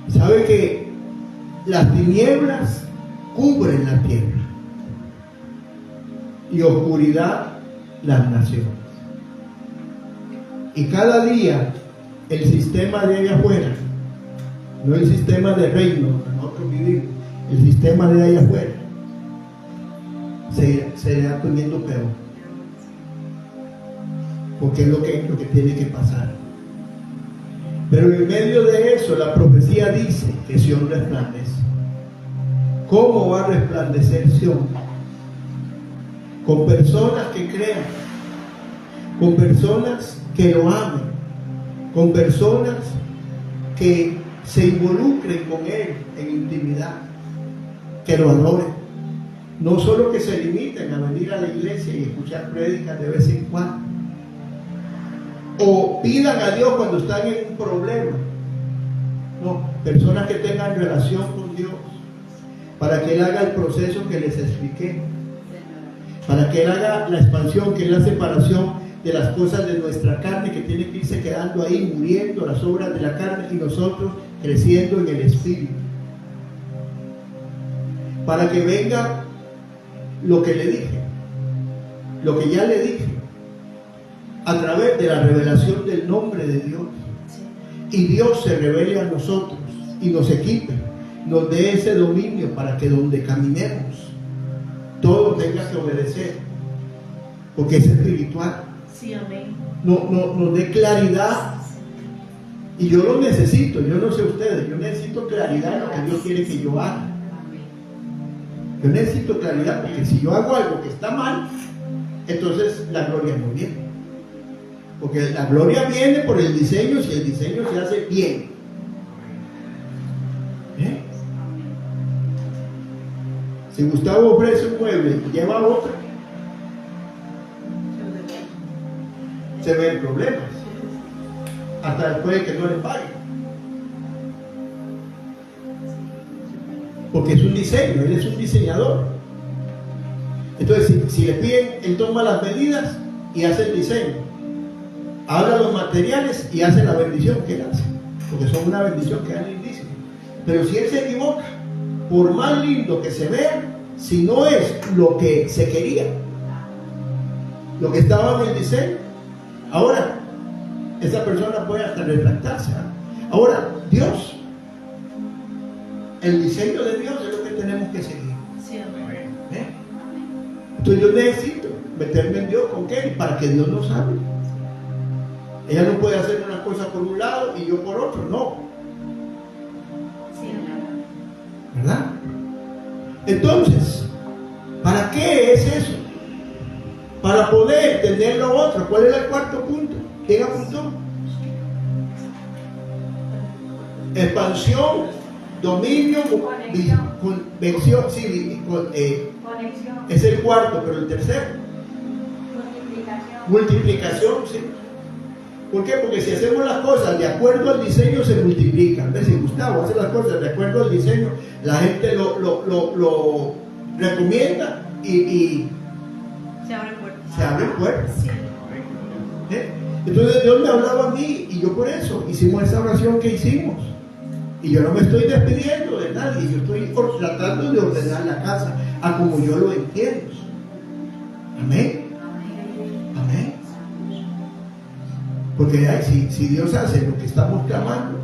¿Sabe que las tinieblas cubren la tierra y oscuridad las naciones? Y cada día el sistema de allá afuera, no el sistema de reino que nosotros vivimos, el sistema de allá afuera se va poniendo peor, porque es lo que tiene que pasar. Pero en medio de eso la profecía dice que Sión resplandece. ¿Cómo va a resplandecer Sión? Con personas que crean, con personas que lo amen, con personas que se involucren con Él en intimidad, que lo adoren. No solo que se limiten a venir a la iglesia y escuchar prédicas de vez en cuando, o pidan a Dios cuando están en un problema. No, personas que tengan relación con Dios, para que Él haga el proceso que les expliqué, para que Él haga la expansión, que es la separación de las cosas de nuestra carne, que tiene que irse quedando ahí, muriendo las obras de la carne, y nosotros creciendo en el Espíritu, para que venga lo que le dije, lo que ya le dije, a través de la revelación del nombre de Dios, y Dios se revele a nosotros y nos equipe, nos dé ese dominio para que donde caminemos todo tenga que obedecer, porque es espiritual. Sí, amén. Nos dé claridad, y yo lo necesito. Yo no sé ustedes, yo necesito claridad en lo que Dios quiere que yo haga. Yo necesito claridad, porque si yo hago algo que está mal, entonces la gloria no viene. Porque la gloria viene por el diseño, si el diseño se hace bien. Si Gustavo ofrece un mueble y lleva otro, se ven problemas, hasta después de que no le paguen. Porque es un diseño, él es un diseñador. Entonces, si le piden, él toma las medidas y hace el diseño, habla los materiales y hace la bendición que él hace, porque son una bendición que es lindísima. Pero si él se equivoca, por más lindo que se vea, si no es lo que se quería, lo que estaba en el diseño, ahora esa persona puede hasta retractarse. Ahora, Dios, el diseño de Dios es lo que tenemos que seguir. Sí, amén. Entonces yo necesito meterme en Dios con qué, para que Dios nos hable. Ella no puede hacer una cosa por un lado y yo por otro, no. Sí, amén. ¿Verdad? Entonces, ¿para qué es eso? Para poder tener lo otro. ¿Cuál era el cuarto punto? ¿Quién apuntó? Expansión, dominio, convención, sí, Conexión. es el cuarto, pero el tercero, multiplicación, sí. ¿Por qué? Porque si hacemos las cosas de acuerdo al diseño, se multiplican. ¿Ves? Si Gustavo hace las cosas de acuerdo al diseño, la gente lo recomienda y Se abre puertas. se abren puertas. Sí. Entonces Dios me hablaba a mí, y yo por eso hicimos esa oración que hicimos. Y yo no me estoy despidiendo de nadie, yo estoy tratando de ordenar la casa a como yo lo entiendo. Amén. Amén. Porque si Dios hace lo que estamos clamando,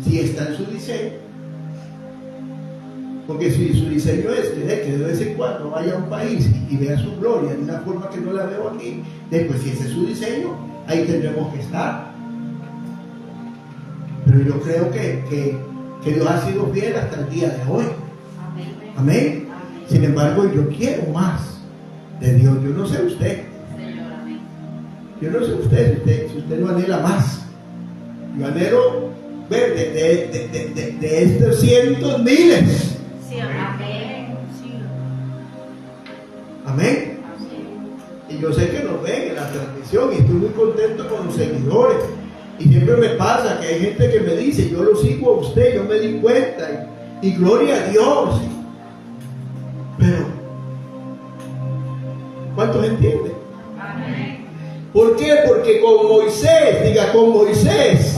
si está en su diseño, porque si su diseño es que de vez en cuando vaya a un país y vea su gloria de una forma que no la veo aquí, después si ese es su diseño, ahí tendremos que estar. Pero yo creo que Dios ha sido fiel hasta el día de hoy. Amén. Sin embargo, yo quiero más de Dios. Yo no sé usted. Yo no sé usted, si usted no anhela más. Yo anhelo ver de estos cientos, miles. Sí, amén. Sí. Amén. Y yo sé que nos ven en la transmisión y estoy muy contento con los seguidores. Y siempre me pasa que hay gente que me dice, yo lo sigo a usted, yo me di cuenta. Y gloria a Dios. Pero, ¿cuántos entienden? Amén. ¿Por qué? Porque con Moisés, diga, con Moisés,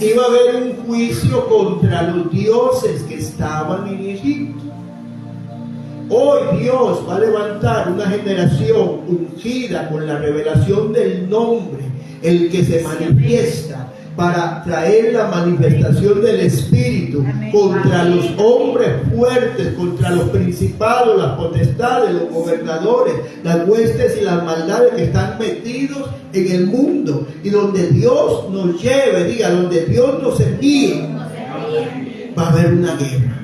iba a haber un juicio contra los dioses que estaban en Egipto. Hoy Dios va a levantar una generación ungida con la revelación del nombre, el que se manifiesta, para traer la manifestación del Espíritu contra los hombres fuertes, contra los principados, las potestades, los gobernadores, las huestes y las maldades que están metidos en el mundo. Y donde Dios nos lleve, diga, donde Dios nos envíe, va a haber una guerra.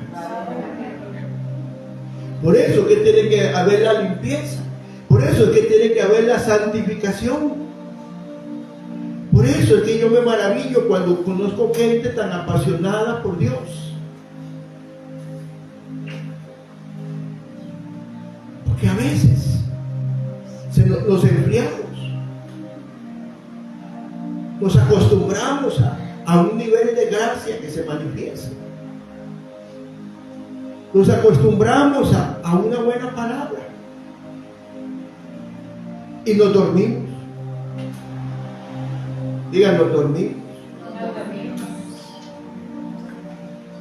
Por eso es que tiene que haber la limpieza. Por eso es que tiene que haber la santificación. Por eso es que yo me maravillo cuando conozco gente tan apasionada por Dios. Porque a veces nos enfriamos. Nos acostumbramos a un nivel de gracia que se manifiesta. Nos acostumbramos a una buena palabra. Y nos dormimos. Díganlo, dormimos.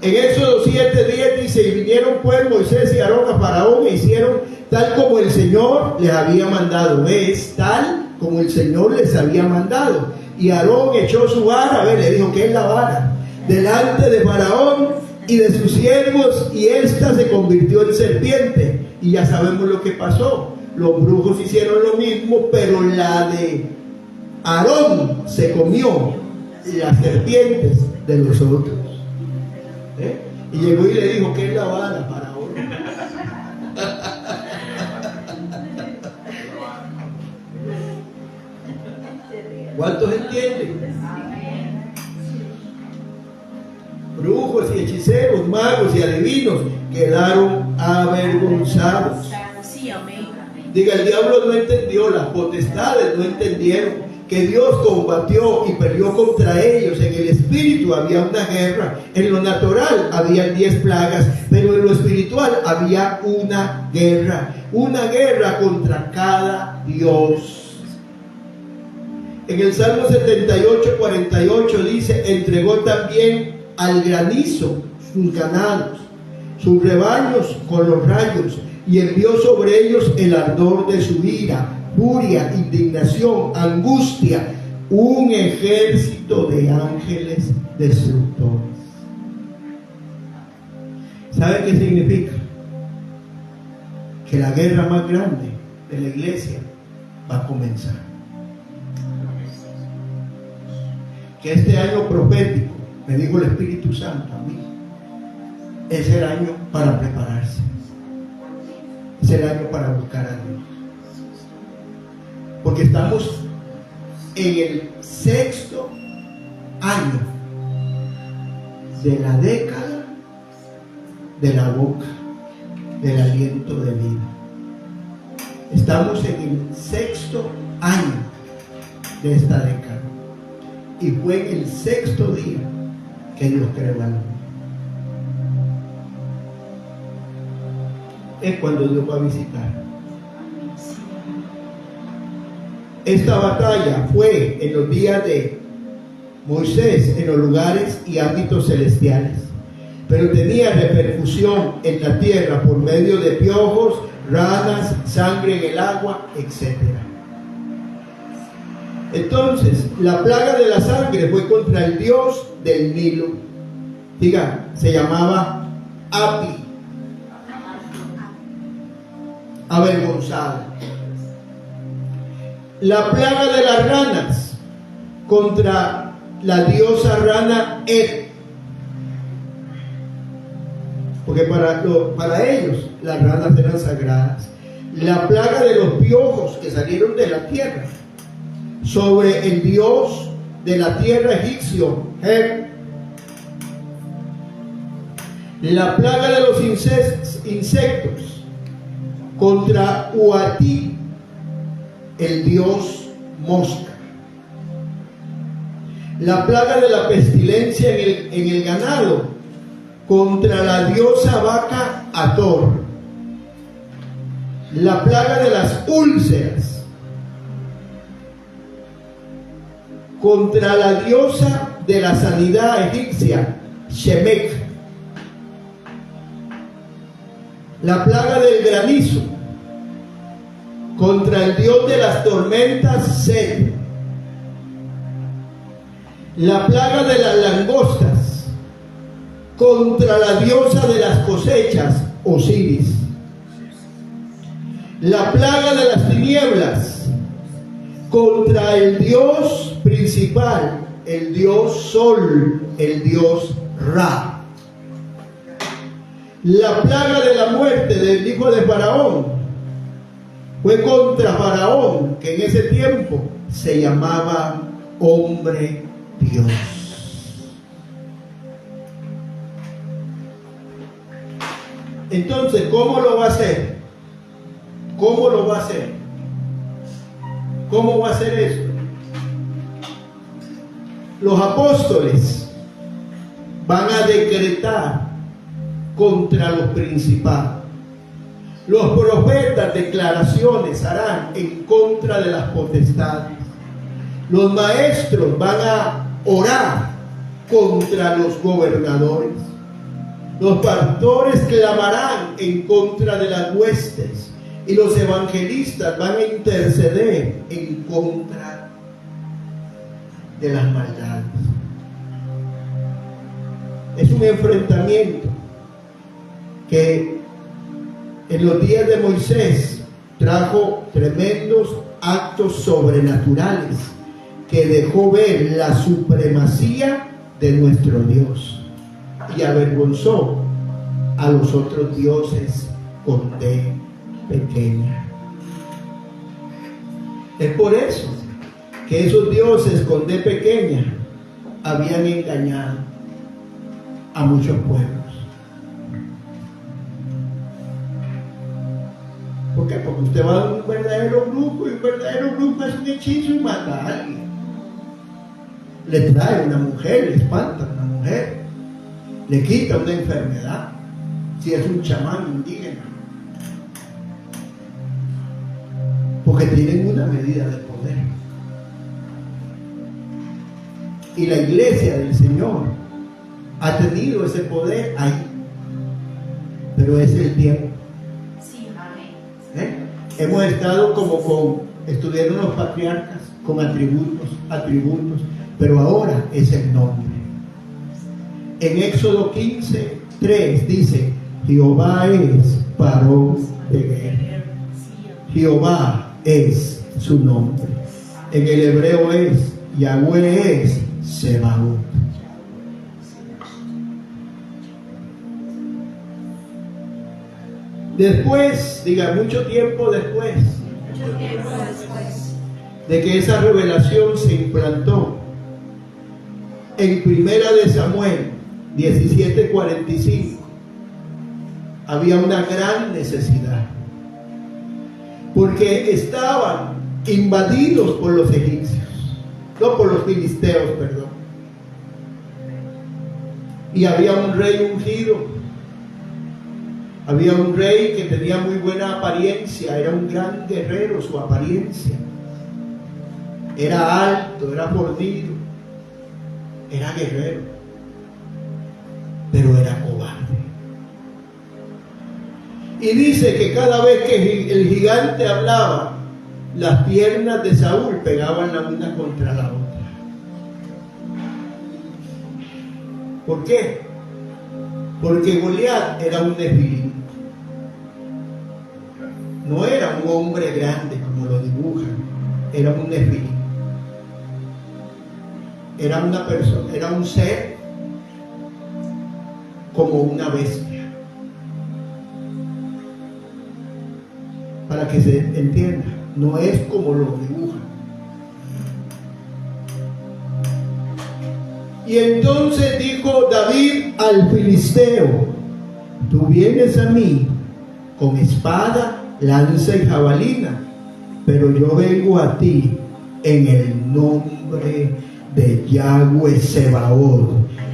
En Éxodo 7:10 dice: y vinieron pues Moisés y Aarón a Faraón e hicieron tal como el Señor les había mandado. ¿Ves? Tal como el Señor les había mandado. Y Aarón echó su vara, le dijo, ¿qué es la vara? Delante de Faraón y de sus siervos, y ésta se convirtió en serpiente. Y ya sabemos lo que pasó. Los brujos hicieron lo mismo, pero la de Aarón se comió las serpientes de los otros. Y llegó y le dijo, ¿qué es la vara para Aarón? ¿Cuántos entienden? Brujos y hechiceros, magos y adivinos quedaron avergonzados. Sí, amén. Diga, el diablo no entendió, las potestades no entendieron que Dios combatió y peleó contra ellos. En el espíritu había una guerra, en lo natural había 10 plagas, pero en lo espiritual había una guerra contra cada Dios. En el Salmo 78:48 dice: entregó también al granizo sus ganados, sus rebaños con los rayos, y envió sobre ellos el ardor de su ira, furia, indignación, angustia, un ejército de ángeles destructores. ¿Sabe qué significa? Que la guerra más grande de la iglesia va a comenzar. Que este año profético, me dijo el Espíritu Santo a mí, es el año para prepararse. Es el año para buscar a Dios. Porque estamos en el 6º año de la década de la boca, del aliento de vida. Estamos en el 6º año de esta década. Y fue en el 6º día que Dios creó al hombre. Es cuando Dios va a visitar. Esta batalla fue en los días de Moisés, en los lugares y ámbitos celestiales, pero tenía repercusión en la tierra por medio de piojos, ranas, sangre en el agua, etc. Entonces, la plaga de la sangre fue contra el dios del Nilo. Diga, se llamaba Api, avergonzada. La plaga de las ranas contra la diosa rana Et, porque para ellos las ranas eran sagradas. La plaga de los piojos que salieron de la tierra sobre el dios de la tierra egipcio Heb. La plaga de los insectos contra Uati, el dios mosca. La plaga de la pestilencia en el ganado contra la diosa vaca Hathor. La plaga de las úlceras contra la diosa de la sanidad egipcia Shemek. La plaga del granizo contra el dios de las tormentas Set. La plaga de las langostas contra la diosa de las cosechas Osiris. La plaga de las tinieblas contra el dios principal, el dios Sol, el dios Ra. La plaga de la muerte del hijo de Faraón fue contra Faraón, que en ese tiempo se llamaba hombre Dios. Entonces, ¿cómo lo va a hacer? ¿Cómo lo va a hacer? ¿Cómo va a hacer esto? Los apóstoles van a decretar contra los principados. Los profetas declaraciones harán en contra de las potestades. Los maestros van a orar contra los gobernadores. Los pastores clamarán en contra de las huestes. Y los evangelistas van a interceder en contra de las maldades. Es un enfrentamiento que en los días de Moisés trajo tremendos actos sobrenaturales que dejó ver la supremacía de nuestro Dios y avergonzó a los otros dioses con D pequeña. Es por eso que esos dioses con D pequeña habían engañado a muchos pueblos. ¿Por qué? Porque usted va a un verdadero brujo y un verdadero brujo es un hechizo y mata a alguien. Le trae una mujer, le espanta a una mujer, le quita una enfermedad, si es un chamán indígena. Porque tienen una medida de poder. Y la iglesia del Señor ha tenido ese poder ahí. Pero es el tiempo. Sí, amén. Hemos estado como estudiando los patriarcas con atributos, pero ahora es el nombre. En Éxodo 15:3 dice: Jehová es varón de guerra. Jehová es su nombre. En el hebreo es Yahweh es Sebaot. Después, diga, mucho tiempo después de que esa revelación se implantó, en Primera de Samuel 17:45 había una gran necesidad, porque estaban invadidos por los egipcios, no por los filisteos, perdón, y había un rey ungido. Había un rey que tenía muy buena apariencia, era un gran guerrero, su apariencia. Era alto, era fornido, era guerrero, pero era cobarde. Y dice que cada vez que el gigante hablaba, las piernas de Saúl pegaban la una contra la otra. ¿Por qué? Porque Goliat era un nefilim. No era un hombre grande como lo dibujan, era un nefilim. Era una persona, era un ser como una bestia. Para que se entienda, no es como lo dibujan. Y entonces dijo David al filisteo: tú vienes a mí con espada, lanza y jabalina, pero yo vengo a ti en el nombre de Yahweh Sebaot,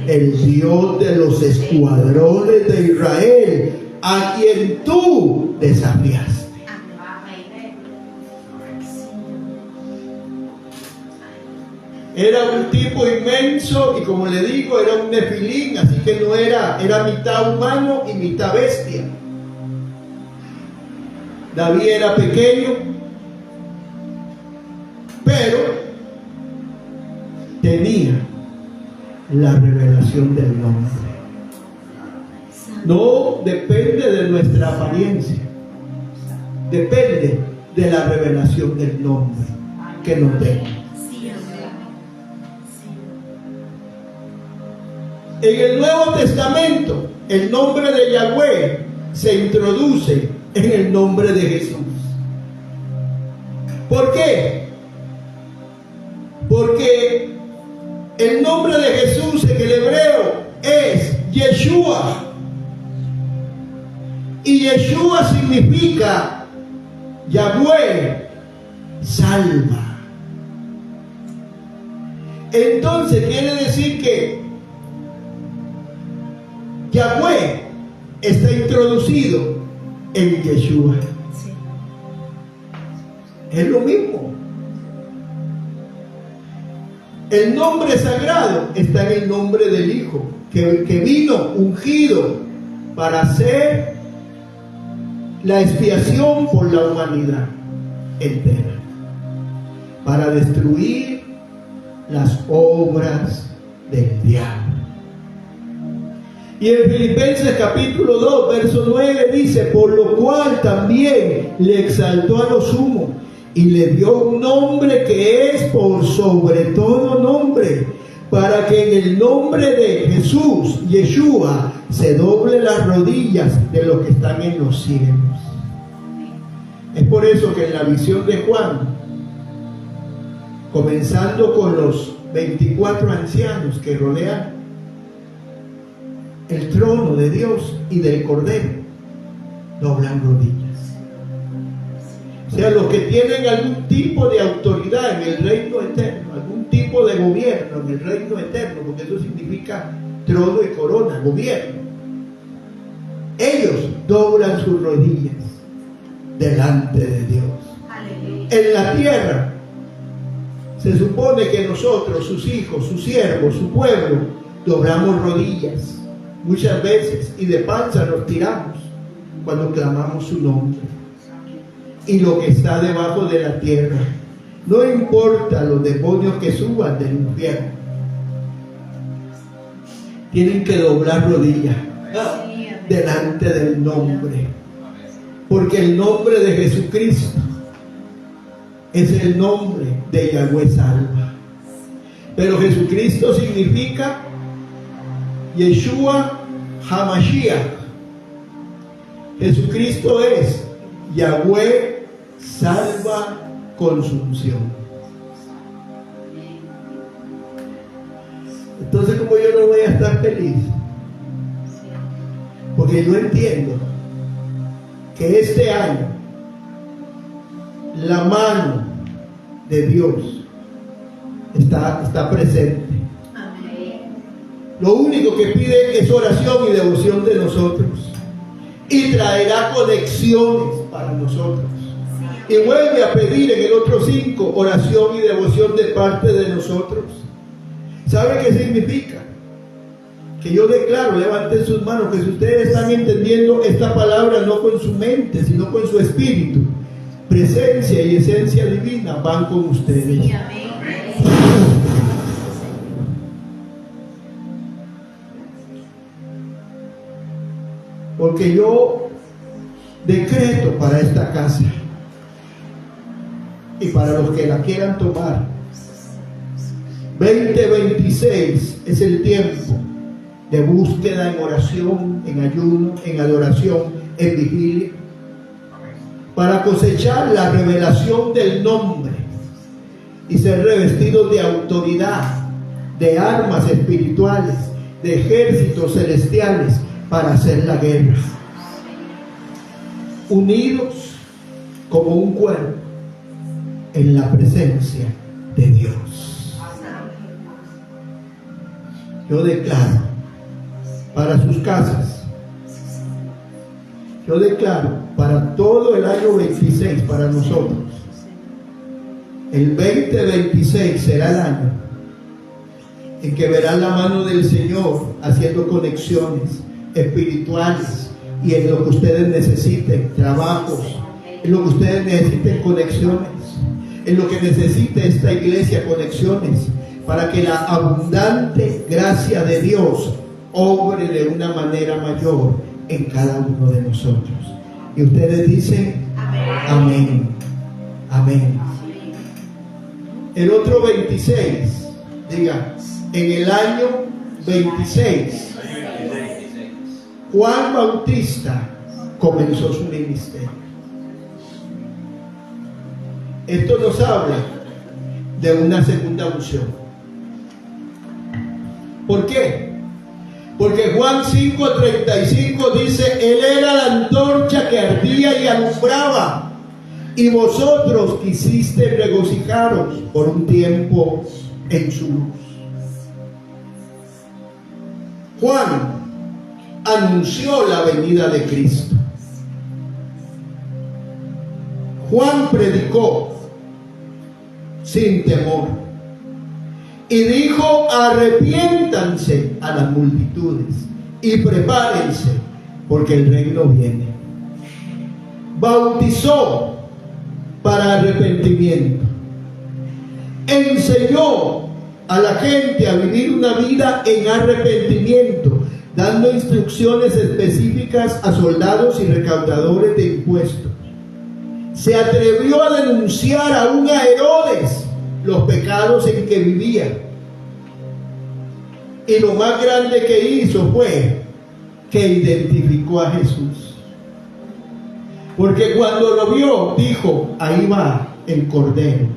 el Dios de los escuadrones de Israel, a quien tú desafiaste. Era un tipo inmenso y, como le digo, era un nefilín, así que no era mitad humano y mitad bestia. David era pequeño, pero tenía la revelación del nombre. No depende de nuestra apariencia, depende de la revelación del nombre que nos dé. En el Nuevo Testamento, el nombre de Yahweh se introduce en el nombre de Jesús. ¿Por qué? Porque el nombre de Jesús en el hebreo es Yeshua. Y Yeshua significa Yahweh salva. Entonces quiere decir que Yahweh está introducido en Yeshua. Sí. Es lo mismo. El nombre sagrado está en el nombre del Hijo, que vino ungido para hacer la expiación por la humanidad entera, para destruir las obras del diablo. Y en Filipenses capítulo 2, verso 9 dice: por lo cual también le exaltó a lo sumo y le dio un nombre que es por sobre todo nombre, para que en el nombre de Jesús, Yeshua, se doble las rodillas de los que están en los cielos. Es por eso que en la visión de Juan, comenzando con los 24 ancianos que rodean el trono de Dios y del Cordero, doblan rodillas. O sea, los que tienen algún tipo de autoridad en el reino eterno, algún tipo de gobierno en el reino eterno, porque eso significa trono y corona, gobierno, ellos doblan sus rodillas delante de Dios. Aleluya. En la tierra se supone que nosotros, sus hijos, sus siervos, su pueblo, doblamos rodillas muchas veces y de panza nos tiramos cuando clamamos su nombre. Y lo que está debajo de la tierra, no importa los demonios que suban del infierno, tienen que doblar rodillas delante del nombre, porque el nombre de Jesucristo es el nombre de Yahweh salva. Pero Jesucristo significa Yeshua HaMashiach. Jesucristo es Yahweh salva con su unción. Entonces, como yo no voy a estar feliz, porque yo entiendo que este año la mano de Dios está presente. Lo único que pide es oración y devoción de nosotros, y traerá conexiones para nosotros. Y vuelve a pedir en el otro 5 oración y devoción de parte de nosotros. ¿Sabe qué significa? Que yo declaro, levanten sus manos, que si ustedes están entendiendo esta palabra no con su mente, sino con su espíritu, presencia y esencia divina van con ustedes. Sí, amén. Porque yo decreto para esta casa y para los que la quieran tomar, 2026 es el tiempo de búsqueda en oración, en ayuno, en adoración, en vigilia, para cosechar la revelación del nombre y ser revestidos de autoridad, de armas espirituales, de ejércitos celestiales para hacer la guerra, unidos como un cuerpo en la presencia de Dios. Yo declaro para sus casas, yo declaro para todo el año 26, para nosotros, el 2026 será el año en que verán la mano del Señor haciendo conexiones espirituales y en lo que ustedes necesiten, trabajos, en lo que ustedes necesiten, conexiones, en lo que necesite esta iglesia, conexiones, para que la abundante gracia de Dios obre de una manera mayor en cada uno de nosotros. Y ustedes dicen amén, amén. El otro 26, diga, en el año 26, Juan Bautista comenzó su ministerio. Esto nos habla de una segunda unción. ¿Por qué? Porque Juan 5:35 dice: Él era la antorcha que ardía y alumbraba, y vosotros quisisteis regocijaros por un tiempo en su luz. Juan anunció la venida de Cristo. Juan predicó sin temor y dijo: arrepiéntanse a las multitudes y prepárense, porque el reino viene. Bautizó para arrepentimiento, enseñó a la gente a vivir una vida en arrepentimiento, dando instrucciones específicas a soldados y recaudadores de impuestos. Se atrevió a denunciar aún a Herodes los pecados en que vivía. Y lo más grande que hizo fue que identificó a Jesús. Porque cuando lo vio, dijo: ahí va el Cordero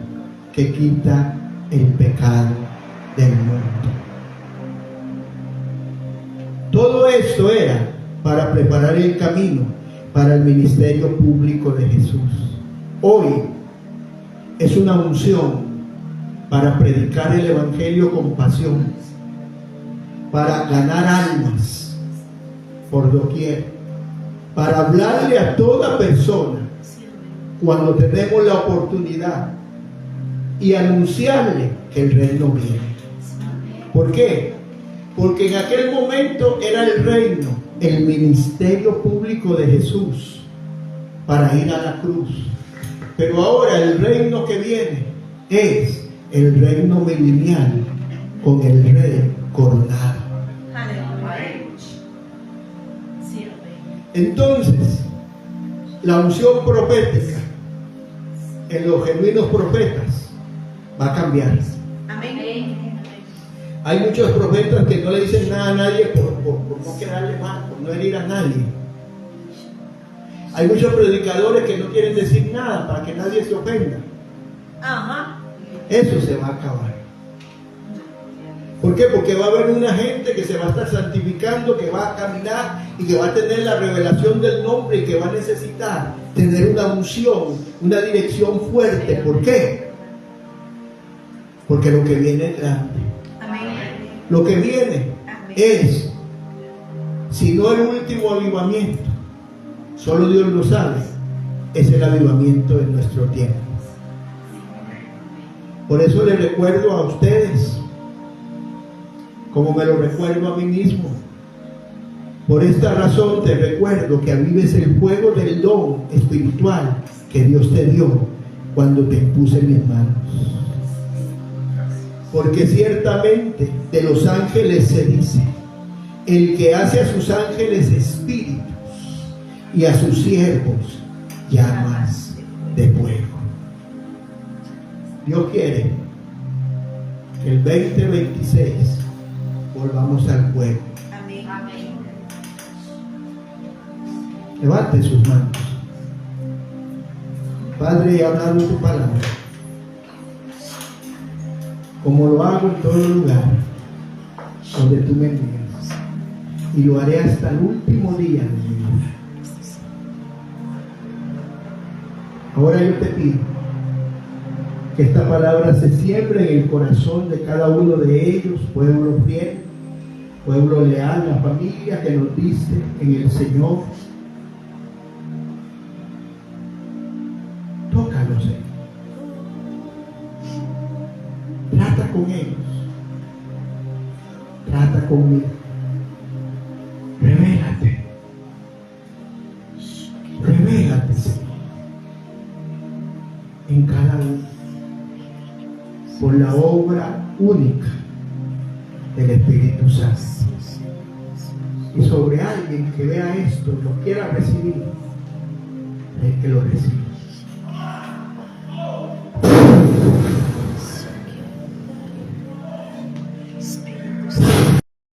que quita el pecado del mundo. Todo esto era para preparar el camino para el ministerio público de Jesús. Hoy es una unción para predicar el evangelio con pasión, para ganar almas por doquier, para hablarle a toda persona cuando tenemos la oportunidad y anunciarle que el reino viene. ¿Por qué? Porque en aquel momento era el reino, el ministerio público de Jesús para ir a la cruz. Pero ahora el reino que viene es el reino milenial con el rey coronado. Entonces, la unción profética en los genuinos profetas va a cambiar. Amén. Hay muchos profetas que no le dicen nada a nadie por no quedarle mal, por no herir a nadie. Hay muchos predicadores que no quieren decir nada para que nadie se ofenda. Ajá. Eso se va a acabar. ¿Por qué? Porque va a haber una gente que se va a estar santificando, que va a caminar y que va a tener la revelación del nombre y que va a necesitar tener una unción, una dirección fuerte. ¿Por qué? Porque lo que viene es grande. Lo que viene es, si no el último avivamiento, solo Dios lo sabe, es el avivamiento de nuestro tiempo. Por eso les recuerdo a ustedes, como me lo recuerdo a mí mismo, Por esta razón te recuerdo que avives el fuego del don espiritual que Dios te dio cuando te impuse mis manos. Porque ciertamente de los ángeles se dice: el que hace a sus ángeles espíritus y a sus siervos llamas de fuego. Dios quiere que el 2026 volvamos al fuego. Amén. Amén. Levante sus manos. Padre, he hablado tu palabra, como lo hago en todo lugar donde tú me envías, y lo haré hasta el último día de mi vida. Ahora yo te pido que esta palabra se siembre en el corazón de cada uno de ellos, pueblo fiel, pueblo leal, la familia que nos diste en el Señor. Tócalos, Señor. Trata con ellos. Trata conmigo. Revélate. Revélate, Señor, en cada uno, por la obra única del Espíritu Santo. Y sobre alguien que vea esto y lo quiera recibir, es que lo reciba.